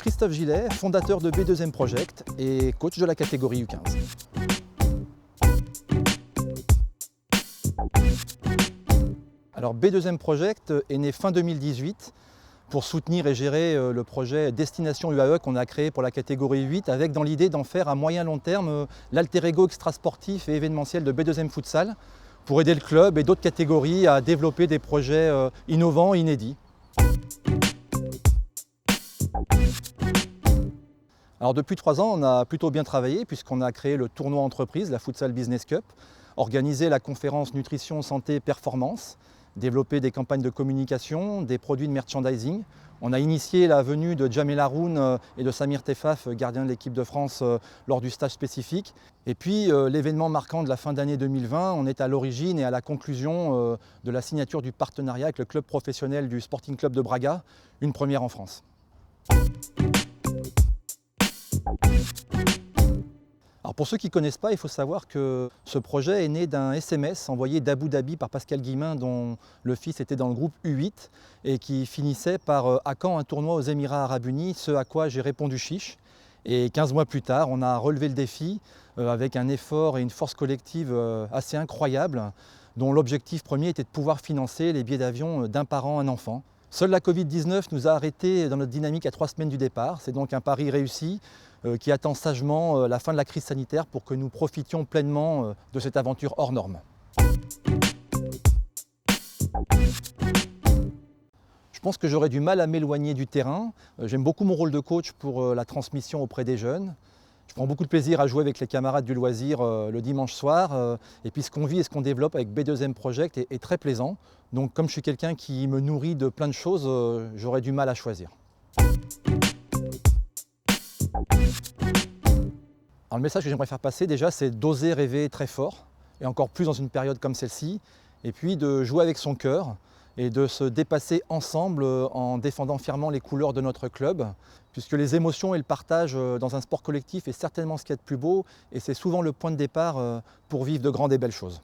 Christophe Gillet, fondateur de B2M Project et coach de la catégorie U15. Alors B2M Project est né fin 2018 pour soutenir et gérer le projet Destination UAE qu'on a créé pour la catégorie 8 avec dans l'idée d'en faire à moyen long terme l'alter ego extrasportif et événementiel de B2M Futsal pour aider le club et d'autres catégories à développer des projets innovants et inédits. Alors depuis 3 ans, on a plutôt bien travaillé puisqu'on a créé le tournoi entreprise, la Futsal Business Cup, organisé la conférence Nutrition, Santé, Performance, développé des campagnes de communication, des produits de merchandising. On a initié la venue de Jamel Haroun et de Samir Tefaf, gardien de l'équipe de France, lors du stage spécifique. Et puis l'événement marquant de la fin d'année 2020, on est à l'origine et à la conclusion de la signature du partenariat avec le club professionnel du Sporting Club de Braga, une première en France. Alors pour ceux qui ne connaissent pas, il faut savoir que ce projet est né d'un SMS envoyé d'Abu Dhabi par Pascal Guillemin, dont le fils était dans le groupe U8 et qui finissait par « À quand un tournoi aux Émirats Arabes Unis ?» Ce à quoi j'ai répondu chiche. Et 15 mois plus tard, on a relevé le défi avec un effort et une force collective assez incroyable, dont l'objectif premier était de pouvoir financer les billets d'avion d'un parent, un enfant. Seule la Covid-19 nous a arrêtés dans notre dynamique à 3 semaines du départ. C'est donc un pari réussi qui attend sagement la fin de la crise sanitaire pour que nous profitions pleinement de cette aventure hors norme. Je pense que j'aurais du mal à m'éloigner du terrain. J'aime beaucoup mon rôle de coach pour la transmission auprès des jeunes. Je prends beaucoup de plaisir à jouer avec les camarades du loisir le dimanche soir. Et puis ce qu'on vit et ce qu'on développe avec B2M Project est très plaisant. Donc comme je suis quelqu'un qui me nourrit de plein de choses, j'aurais du mal à choisir. Alors le message que j'aimerais faire passer déjà, c'est d'oser rêver très fort, et encore plus dans une période comme celle-ci, et puis de jouer avec son cœur et de se dépasser ensemble en défendant fièrement les couleurs de notre club, puisque les émotions et le partage dans un sport collectif est certainement ce qu'il y a de plus beau, et c'est souvent le point de départ pour vivre de grandes et belles choses.